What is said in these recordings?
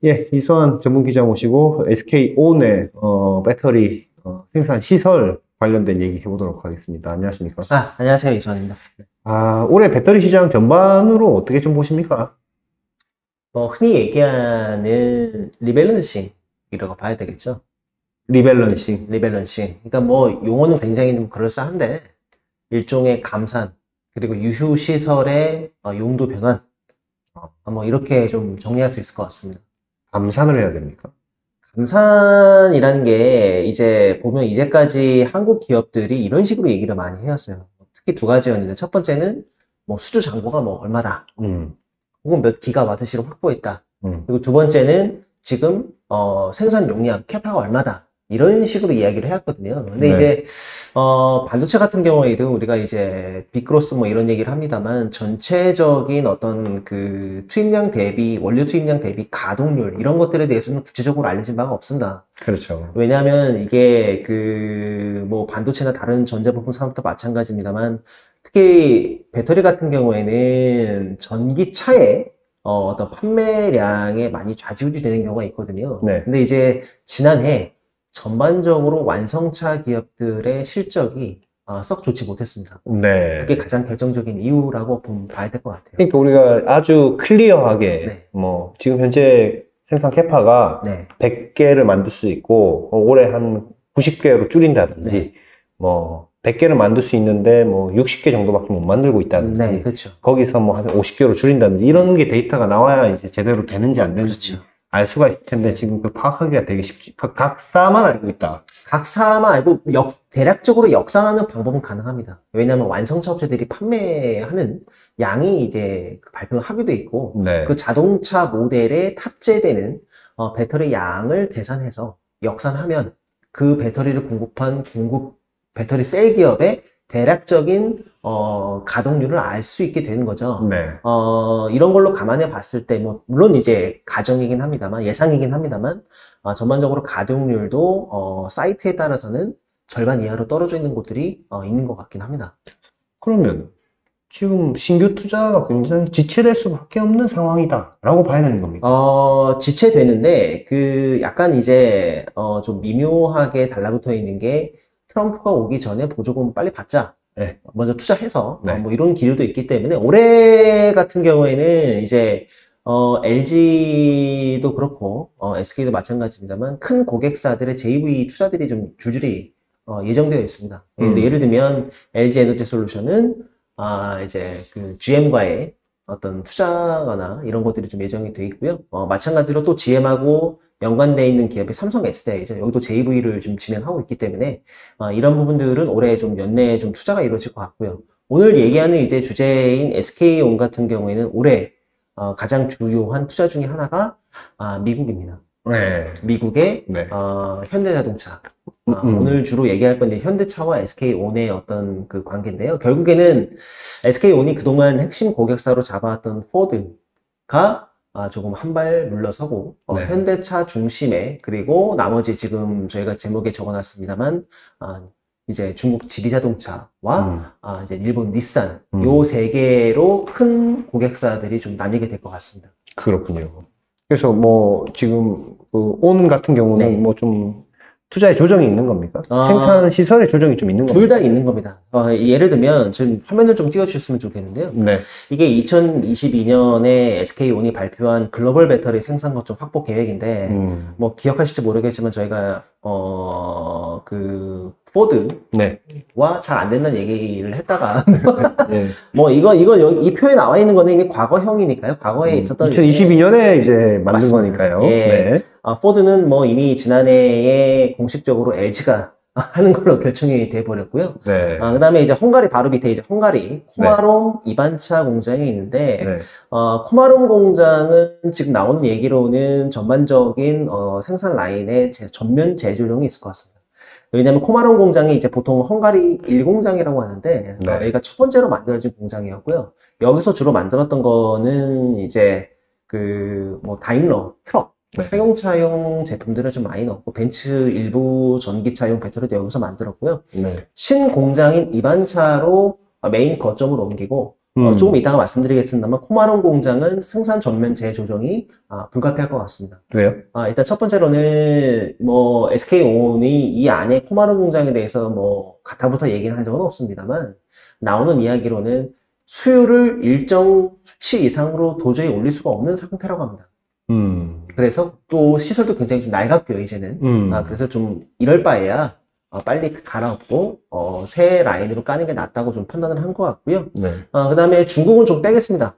예, 이수환 전문 기자 모시고 SK온의 배터리 생산 시설 관련된 얘기 해보도록 하겠습니다. 안녕하십니까? 안녕하세요. 이수환입니다. 올해 배터리 시장 전반으로 어떻게 좀 보십니까? 흔히 얘기하는 리밸런싱이라고 봐야 되겠죠. 리밸런싱. 리밸런싱. 그러니까 용어는 굉장히 좀 그럴싸한데, 일종의 감산, 그리고 유휴 시설의 용도 변환, 이렇게 좀 정리할 수 있을 것 같습니다. 감산을 해야 됩니까? 감산이라는 게 이제 보면 이제까지 한국 기업들이 이런 식으로 얘기를 많이 해왔어요. 특히 두 가지였는데, 첫 번째는 수주 잔고가 얼마다. 혹은 몇 기가와트시를 확보했다. 그리고 두 번째는 지금 생산 용량 캐파가 얼마다. 이런 식으로 이야기를 해왔거든요. 근데 네. 이제 반도체 같은 경우에도 우리가 이제 빅그로스 이런 얘기를 합니다만, 전체적인 어떤 그 투입량 대비 원료 투입량 대비 가동률 이런 것들에 대해서는 구체적으로 알려진 바가 없습니다. 그렇죠. 왜냐하면 이게 반도체나 다른 전자부품 산업도 마찬가지입니다만, 특히 배터리 같은 경우에는 전기차의 어떤 판매량에 많이 좌지우지 되는 경우가 있거든요. 네. 근데 이제 지난해 전반적으로 완성차 기업들의 실적이 썩 좋지 못했습니다. 네. 그게 가장 결정적인 이유라고 봐야 될 것 같아요. 그러니까 우리가 아주 클리어하게 네. 지금 현재 생산 캐파가 네. 100개를 만들 수 있고 올해 한 90개로 줄인다든지 네. 100개를 만들 수 있는데 60개 정도밖에 못 만들고 있다든지 네, 그렇죠. 거기서 한 50개로 줄인다든지 이런 게 데이터가 나와야 이제 제대로 되는지 안 되는지 그렇죠. 알 수가 있을 텐데 지금 그 파악하기가 되게 쉽지. 각사만 알고 있다. 각사만 알고 대략적으로 역산하는 방법은 가능합니다. 왜냐하면 완성차 업체들이 판매하는 양이 이제 발표하기도 있고, 네. 그 자동차 모델에 탑재되는 배터리 양을 계산해서 역산하면 그 배터리를 공급한 배터리 셀 기업의 대략적인 가동률을 알 수 있게 되는 거죠. 네. 이런 걸로 감안해 봤을 때 물론 이제 가정이긴 합니다만, 예상이긴 합니다만, 전반적으로 가동률도 사이트에 따라서는 절반 이하로 떨어져 있는 곳들이 있는 것 같긴 합니다. 그러면 지금 신규 투자가 굉장히 지체될 수밖에 없는 상황이다라고 봐야 되는 겁니까? 지체되는데 약간 이제 좀 미묘하게 달라붙어 있는 게, 트럼프가 오기 전에 보조금 빨리 받자. 네. 먼저 투자해서 네. 이런 기류도 있기 때문에 올해 같은 경우에는 이제 LG도 그렇고 SK도 마찬가지입니다만, 큰 고객사들의 JV 투자들이 좀 줄줄이 예정되어 있습니다. 예를 들면 LG 에너지 솔루션은 이제 그 GM과의 어떤 투자거나 이런 것들이 좀 예정이 되어 있고요. 마찬가지로 또 GM하고 연관되어 있는 기업의 삼성 SDI죠. 여기도 JV를 좀 진행하고 있기 때문에 이런 부분들은 올해 좀 연내에 좀 투자가 이루어질 것 같고요. 오늘 얘기하는 이제 주제인 SK온 같은 경우에는 올해 가장 주요한 투자 중에 하나가 미국입니다. 네. 미국의 네. 현대자동차. 오늘 주로 얘기할 건데 현대차와 SK온의 어떤 그 관계인데요. 결국에는 SK온이 그동안 핵심 고객사로 잡아왔던 포드가 조금 한 발 물러서고 네. 현대차 중심에, 그리고 나머지 지금 저희가 제목에 적어놨습니다만 이제 중국 지리자동차와 이제 일본 닛산, 요 세 개로 큰 고객사들이 좀 나뉘게 될 것 같습니다. 그렇군요. 그래서 지금 온 같은 경우는 네. 좀 투자에 조정이 있는 겁니까? 생산 시설에 조정이 좀 있는 겁니까? 둘 다 있는 겁니다. 예를 들면 지금 화면을 좀 띄워주셨으면 좋겠는데요. 네. 이게 2022년에 SK온이 발표한 글로벌 배터리 생산 거점 확보 계획인데, 기억하실지 모르겠지만 저희가 그 포드와 네. 잘 안 된다는 얘기를 했다가 네. 이 표에 나와 있는 거는 이미 과거형이니까요. 과거에 있었던 2022년에 이제 만든 맞습니다. 거니까요. 예. 네. 포드는 이미 지난해에 공식적으로 LG가 하는 걸로 결정이 돼 버렸고요. 네. 그다음에 이제 헝가리 바로 밑에 이제 헝가리 코마롬 2반차 공장이 있는데, 네. 코마롬 공장은 지금 나오는 얘기로는 전반적인 생산 라인의 전면 재조정이 있을 것 같습니다. 왜냐하면 코마롬 공장이 이제 보통 헝가리 1공장이라고 하는데, 네. 여기가 첫 번째로 만들어진 공장이었고요. 여기서 주로 만들었던 거는 이제 다임러 트럭, 네. 승용차용 제품들을 좀 많이 넣었고, 벤츠 일부 전기차용 배터리도 여기서 만들었고요. 네. 신공장인 2반차로 메인 거점을 옮기고, 조금 이따가 말씀드리겠습니다만 코마론 공장은 생산 전면 재조정이 불가피할 것 같습니다. 왜요? 일단 첫 번째로는 뭐 SK온이 이 안에 코마론 공장에 대해서 뭐 가타부터 얘기는 한 적은 없습니다만 나오는 이야기로는 수율을 일정 수치 이상으로 도저히 올릴 수가 없는 상태라고 합니다. 그래서 또 시설도 굉장히 좀 낡았고요, 이제는. 그래서 좀 이럴 바에야 빨리 갈아엎고 새 라인으로 까는 게 낫다고 좀 판단을 한 것 같고요. 네. 그 다음에 중국은 좀 빼겠습니다.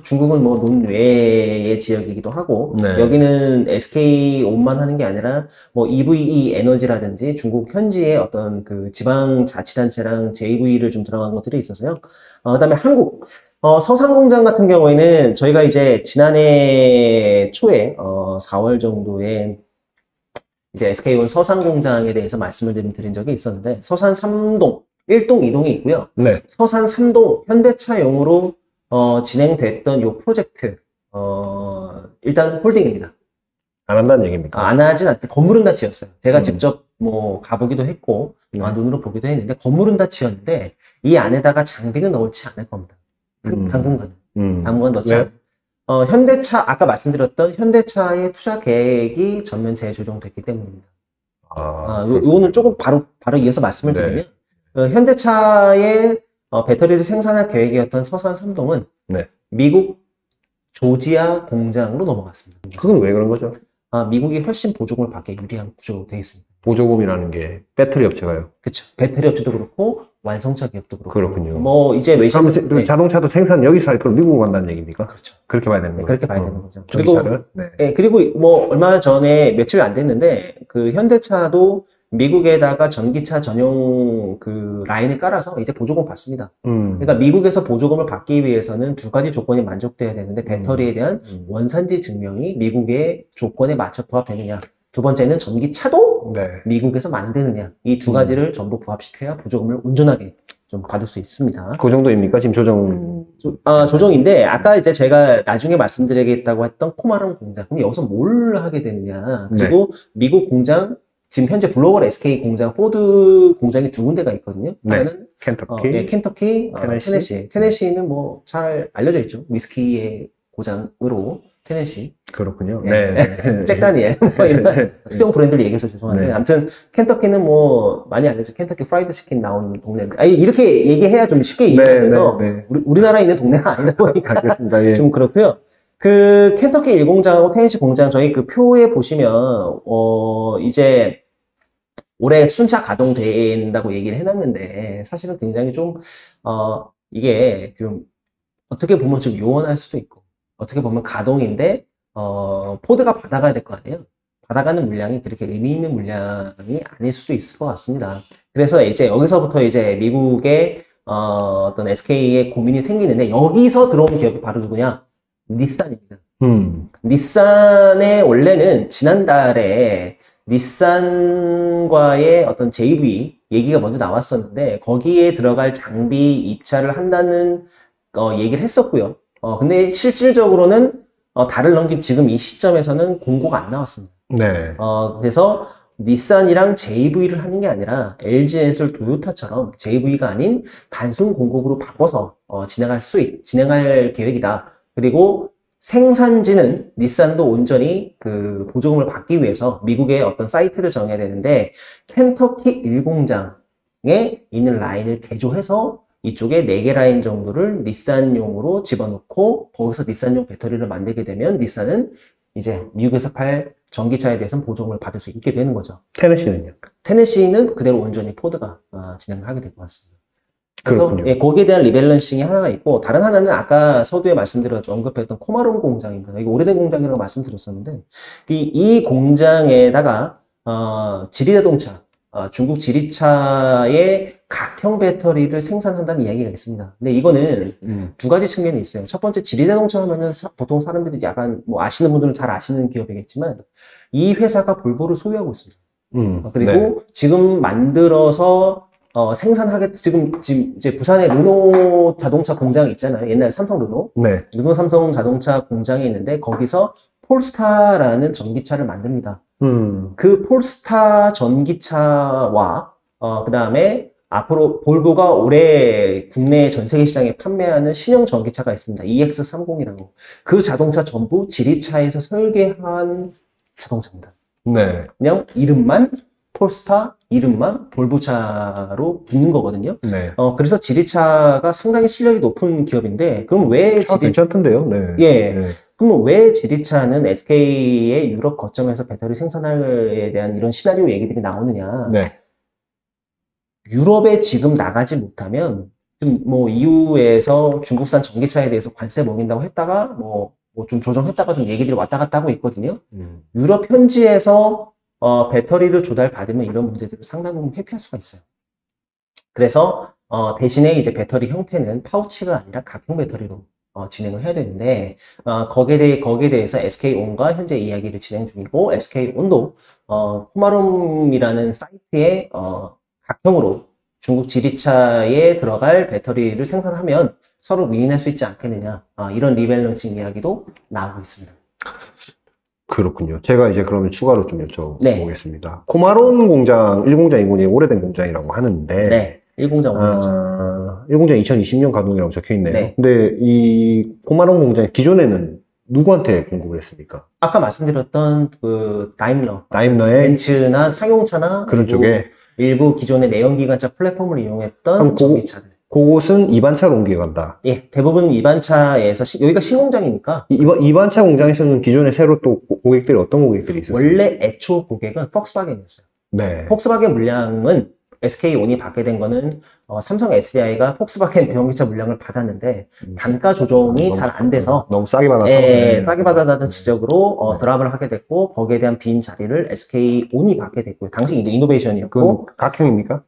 중국은 뭐 논외의 지역이기도 하고 네. 여기는 SK온만 하는 게 아니라 뭐 EVE 에너지라든지 중국 현지의 어떤 그 지방자치단체랑 JV를 좀 들어간 것들이 있어서요. 그 다음에 한국 서산공장 같은 경우에는 저희가 이제 지난해 초에 4월 정도에 이제 SK온 서산 공장에 대해서 말씀을 드린 적이 있었는데 서산 3동, 1동, 2동이 있고요. 네. 서산 3동 현대차용으로 진행됐던 요 프로젝트 일단 홀딩입니다. 안 한다는 얘기입니까? 안 하진 않대. 건물은 다 지었어요. 제가 직접 뭐 가보기도 했고 눈으로 보기도 했는데 건물은 다 지었는데 이 안에다가 장비는 넣지 않을 겁니다. 당분간은. 당분간 넣지 않을 현대차, 아까 말씀드렸던 현대차의 투자 계획이 전면 재조정됐기 때문입니다. 요거는 조금 바로 이어서 말씀을 드리면, 현대차의 배터리를 생산할 계획이었던 서산 3동은 미국 조지아 공장으로 넘어갔습니다. 그건 왜 그런 거죠? 미국이 훨씬 보조금을 받기 유리한 구조로 되어 있습니다. 보조금이라는 게 배터리 업체가요? 그렇죠. 배터리 업체도 그렇고 완성차 기업도 그렇고. 그렇군요. 뭐 이제 그럼 자동차도 생산 여기서 할 걸 미국으로 간다는 얘기입니까? 그렇죠. 그렇게 봐야 되는 거죠. 그렇게 봐야 되는 거죠. 그리고 그리고 뭐 얼마 전에 며칠 안 됐는데 그 현대차도 미국에다가 전기차 전용 그 라인을 깔아서 이제 보조금 받습니다. 그러니까 미국에서 보조금을 받기 위해서는 두 가지 조건이 만족돼야 되는데 배터리에 대한 원산지 증명이 미국의 조건에 맞춰 부합되느냐. 두 번째는 전기차도 미국에서 만드느냐. 이 두 가지를 전부 부합시켜야 보조금을 온전하게 좀 받을 수 있습니다. 그 정도입니까? 지금 조정? 조정인데, 아까 이제 제가 나중에 말씀드리겠다고 했던 코마론 공장. 그럼 여기서 뭘 하게 되느냐. 그리고 미국 공장, 지금 현재 글로벌 SK 공장, 포드 공장이 두 군데가 있거든요. 하나는 켄터키, 테네시. 테네시는 뭐 잘 알려져 있죠. 위스키의 고장으로. 테네시. 그렇군요. 잭 다니엘. 뭐 이런 특정 브랜드를 얘기해서 죄송한데. 아무튼, 켄터키는 뭐, 많이 알려져. 켄터키 프라이드 치킨 나오는 동네입니다. 이렇게 얘기해야 좀 쉽게 이해해서, 우리나라에 있는 동네가 아니다 보니까. 알겠습니다. 좀 그렇고요. 그, 켄터키 1공장하고 테네시 공장, 저희 그 표에 보시면, 이제, 올해 순차 가동된다고 얘기를 해놨는데, 사실은 굉장히 좀, 이게 좀, 어떻게 보면 좀 요원할 수도 있고, 어떻게 보면 가동인데 포드가 받아가야 될 거 아니에요. 받아가는 물량이 그렇게 의미 있는 물량이 아닐 수도 있을 것 같습니다. 그래서 이제 여기서부터 이제 미국의 어떤 SK의 고민이 생기는데 여기서 들어온 기업이 바로 누구냐? 닛산입니다. 닛산의 원래는 지난달에 닛산과의 어떤 JV 얘기가 먼저 나왔었는데 거기에 들어갈 장비 입찰을 한다는 얘기를 했었고요. 근데 실질적으로는 달을 넘긴 지금 이 시점에서는 공고가 안 나왔습니다. 그래서 닛산이랑 JV를 하는 게 아니라 LG 엔솔 도요타처럼 JV가 아닌 단순 공급으로 바꿔서 진행할 계획이다. 그리고 생산지는 닛산도 온전히 그 보조금을 받기 위해서 미국의 어떤 사이트를 정해야 되는데 켄터키 1공장에 있는 라인을 개조해서 이쪽에 4개 라인 정도를 닛산용으로 집어넣고 거기서 닛산용 배터리를 만들게 되면 닛산은 이제 미국에서 팔 전기차에 대해서는 보조금을 받을 수 있게 되는 거죠. 테네시는요? 테네시는 그대로 온전히 포드가 진행을 하게 될 것 같습니다. 그래서 거기에 대한 리밸런싱이 하나가 있고 다른 하나는 아까 서두에 언급했던 코마론 공장입니다. 이거 오래된 공장이라고 말씀드렸었는데 이 공장에다가 지리자동차 중국 지리차의 각형 배터리를 생산한다는 이야기가 있습니다. 근데 이거는 두 가지 측면이 있어요. 첫 번째, 지리자동차 하면은 보통 사람들이 약간 뭐 아시는 분들은 잘 아시는 기업이겠지만 이 회사가 볼보를 소유하고 있습니다. 그리고 지금 만들어서 지금 이제 부산에 르노 자동차 공장이 있잖아요. 옛날 삼성 르노. 르노 삼성 자동차 공장이 있는데 거기서 폴스타라는 전기차를 만듭니다. 그 폴스타 전기차와 그 다음에 앞으로 볼보가 올해 국내 전 세계 시장에 판매하는 신형 전기차가 있습니다. EX30이라고. 그 자동차 전부 지리차에서 설계한 자동차입니다. 네. 그냥 이름만 폴스타, 이름만 볼보차로 붙는 거거든요. 네. 그래서 지리차가 상당히 실력이 높은 기업인데, 그럼 왜 괜찮던데요? 네. 예. 네. 그럼 왜 지리차는 SK의 유럽 거점에서 배터리 생산에 대한 이런 시나리오 얘기들이 나오느냐? 네. 유럽에 지금 나가지 못하면 좀 뭐 EU에서 중국산 전기차에 대해서 관세 먹인다고 했다가 뭐 좀 조정했다가 좀 얘기들이 왔다 갔다 하고 있거든요. 유럽 현지에서 배터리를 조달받으면 이런 문제들을 상당 부분 회피할 수가 있어요. 그래서 대신에 이제 배터리 형태는 파우치가 아니라 각형 배터리로 진행을 해야 되는데 거기에 대해서 SK온과 현재 이야기를 진행 중이고, SK온도 코마롬이라는 사이트에 각형으로 중국 지리차에 들어갈 배터리를 생산하면 서로 윈윈할 수 있지 않겠느냐, 이런 리밸런싱 이야기도 나오고 있습니다. 그렇군요. 제가 이제 그러면 추가로 좀 여쭤보겠습니다. 네. 코마론 공장, 1공장, 2공장이 오래된 공장이라고 하는데, 네. 1공장 오래됐죠. 1공장 2020년 가동이라고 적혀 있네요. 네. 근데 이 코마론 공장 기존에는 누구한테 공급을 했습니까? 아까 말씀드렸던 그 다임러의 벤츠나 상용차나 그런 쪽에 일부 기존의 내연기관차 플랫폼을 이용했던 전기차들. 그곳은 2반차로 옮겨간다. 예, 대부분 2반차에서 여기가 신공장이니까 2반차 공장에서는 기존에 새로 또 고객들이 어떤 고객들이 있었어요? 원래 애초 고객은 폭스바겐이었어요. 네. 폭스바겐 물량은 SK온이 받게 된 거는 삼성 SDI가 폭스바겐 배기차 물량을 받았는데 단가 조정이 잘 안 돼서 너무 싸게 받아서 싸게 받아다는 지적으로 드랍을 하게 됐고, 거기에 대한 빈 자리를 SK온이 받게 됐고요. 당시 이제 이노베이션이었고. 그건 각형입니까?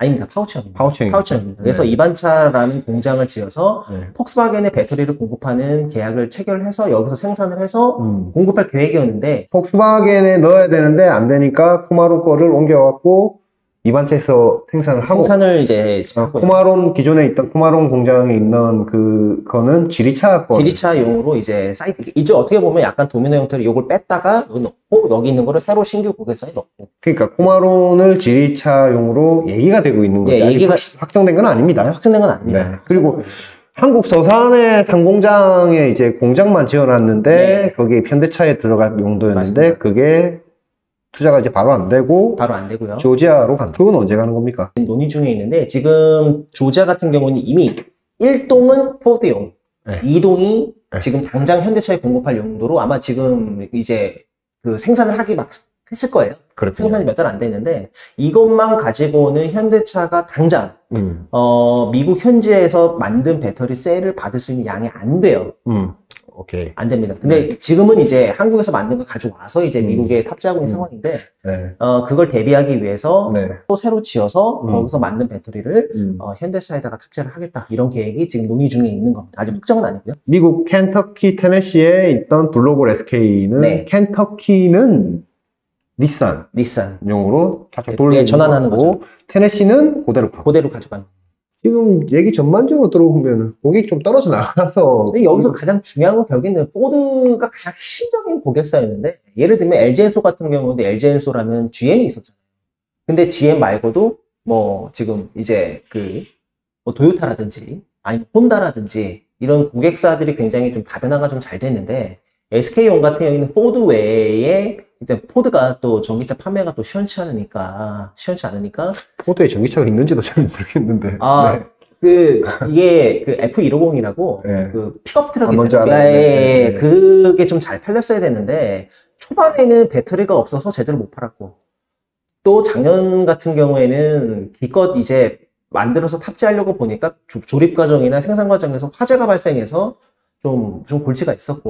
아닙니다. 파우치형입니다. 파우치형입니다. 그래서 네. 2반차라는 공장을 지어서 네. 폭스바겐의 배터리를 공급하는 계약을 체결해서 여기서 생산을 해서 공급할 계획이었는데, 폭스바겐에 넣어야 되는데 안 되니까 코마론 거를 옮겨갖고 2반차에서 생산을 하고, 생산을 이제 하고요. 코마론 기존에 있던 코마론 공장에 있는 그거는 지리차 거. 지리차용으로 이제 사이트, 이제 어떻게 보면 약간 도미노 형태로 요걸 뺐다가 여기 넣고, 여기 있는 거를 새로 신규 고객사에 넣고. 그러니까 코마론을 지리차용으로 얘기가 되고 있는 거죠. 예, 아직 확정된 건 아닙니다. 확정된 건 아닙니다. 네. 그리고 한국 서산의 상공장에 이제 공장만 지어놨는데, 네. 거기에 현대차에 들어갈 용도였는데, 맞습니다. 그게 투자가 이제 바로 안 되고, 바로 안 되고요. 조지아로 간다. 그건 언제 가는 겁니까? 논의 중에 있는데, 지금 조지아 같은 경우는 이미 1동은 포드용, 네. 2동이 네. 지금 당장 현대차에 공급할 용도로 아마 지금 이제 그 생산을 하기 막 했을 거예요. 그렇군요. 생산이 몇 달 안 됐는데, 이것만 가지고는 현대차가 당장 미국 현지에서 만든 배터리 셀을 받을 수 있는 양이 안 돼요. 오케이. 안 됩니다. 근데 지금은 이제 한국에서 만든 걸 가져와서 이제 미국에 탑재하고 있는 상황인데, 네. 그걸 대비하기 위해서 네. 또 새로 지어서 거기서 만든 배터리를 현대차에다가 탑재를 하겠다. 이런 계획이 지금 논의 중에 있는 겁니다. 아직 확정은 아니고요. 미국 켄터키 테네시에 있던 블로벌 SK는 네. 켄터키는 닛산용으로 살짝 돌리는 전환하는 거죠. 테네시는 그대로 가고. 그대로 가져가는. 지금 얘기 전반적으로 들어보면 고객이 좀 떨어져 나가서. 근데 여기서 가장 중요한 건 결국에는 포드가 가장 핵심적인 고객사였는데, 예를 들면 LG엔소 같은 경우도 LG엔소라는 GM이 있었잖아요. 근데 GM 말고도 뭐 지금 이제 뭐 도요타라든지 아니면 혼다라든지 이런 고객사들이 굉장히 좀 다변화가 좀 잘 됐는데, SK온 같은 경우에는 포드 외에 이제 포드가 또 전기차 판매가 또 시원치 않으니까 포드에 전기차가 있는지도 잘 모르겠는데. 이게 F150이라고 네. 그 픽업 트럭 뭔지 있잖아요. 알아요. 네. 그게 좀 잘 팔렸어야 되는데 초반에는 배터리가 없어서 제대로 못 팔았고, 또 작년 같은 경우에는 기껏 이제 만들어서 탑재하려고 보니까 조립 과정이나 생산 과정에서 화재가 발생해서 좀 골치가 있었고.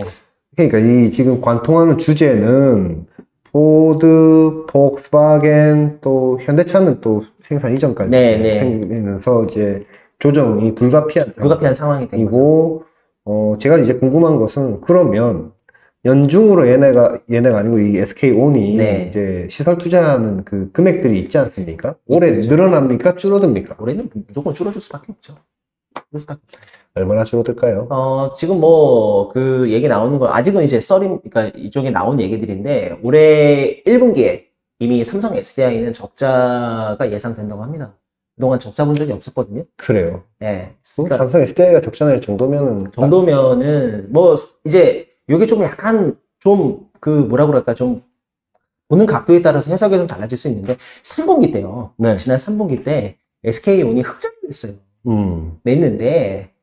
그러니까 이 지금 관통하는 주제는 포드, 폭스바겐, 또 현대차는 또 생산 이전까지 생기면서 이제 조정이 불가피한 상황이 된 거죠. 이고, 제가 이제 궁금한 것은, 그러면 연중으로 얘네가 아니고 이 SK온이 이제 시설 투자하는 그 금액들이 있지 않습니까? 올해 늘어납니까? 줄어듭니까? 올해는 무조건 줄어들 수밖에 없죠. 얼마나 줄어들까요? 지금 뭐 그 얘기 나오는 거 아직은 이제 그러니까 이쪽에 나온 얘기들인데, 올해 1분기에 이미 삼성 SDI는 적자가 예상된다고 합니다. 그동안 적자 본 적이 없었거든요. 그래요. 예. 삼성 SDI가 적자 낼 정도면은, 뭐, 이제, 요게 좀 약간, 뭐라 그럴까, 좀, 보는 각도에 따라서 해석이 좀 달라질 수 있는데, 3분기 때요. 네. 지난 3분기 때, SK온이 흑자를 냈어요. 냈는데,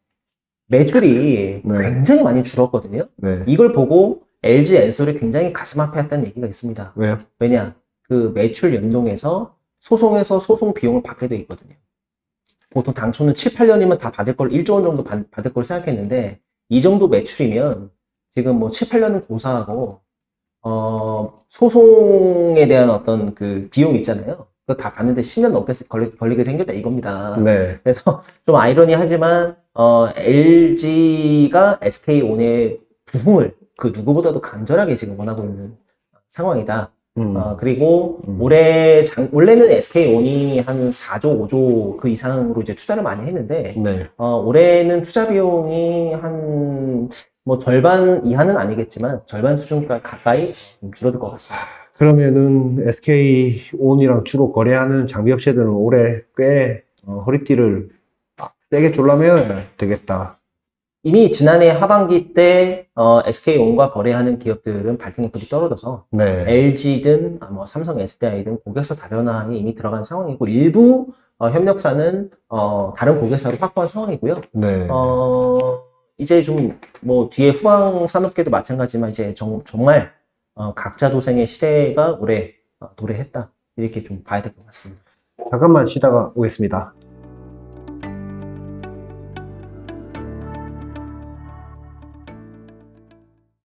매출이 네. 굉장히 많이 줄었거든요. 네. 이걸 보고, LG 엔솔이 굉장히 가슴 아파했다는 얘기가 있습니다. 왜요? 왜냐? 그 매출 연동해서 소송에서 소송 비용을 받게 돼 있거든요. 보통 당초는 7, 8년이면 다 받을 걸 1조 원 정도 받을 걸 생각했는데 이 정도 매출이면 지금 뭐 7, 8년은 고사하고 소송에 대한 어떤 그 비용이 있잖아요. 그거 다 받는데 10년 넘게 걸리게 생겼다 이겁니다. 네. 그래서 좀 아이러니하지만 LG가 SK온의 부흥을 그 누구보다도 간절하게 지금 원하고 있는 상황이다. 그리고 원래는 SK온이 한 4조, 5조 그 이상으로 이제 투자를 많이 했는데, 네. 올해는 투자 비용이 뭐 절반 이하는 아니겠지만, 절반 수준까지 가까이 좀 줄어들 것 같습니다. 그러면은 SK온이랑 주로 거래하는 장비 업체들은 올해 꽤 허리띠를 세게 졸라매야 되겠다. 이미 지난해 하반기 때 SK온과 거래하는 기업들은 발등에급이 떨어져서 네. LG든 뭐 삼성 SDI든 고객사 다변화에 이미 들어간 상황이고 일부 협력사는 다른 고객사로 확보한 상황이고요. 네. 이제 좀 뭐 뒤에 후방 산업계도 마찬가지지만 이제 정말 각자 도생의 시대가 올해 도래했다 이렇게 좀 봐야 될 것 같습니다. 잠깐만 쉬다가 오겠습니다.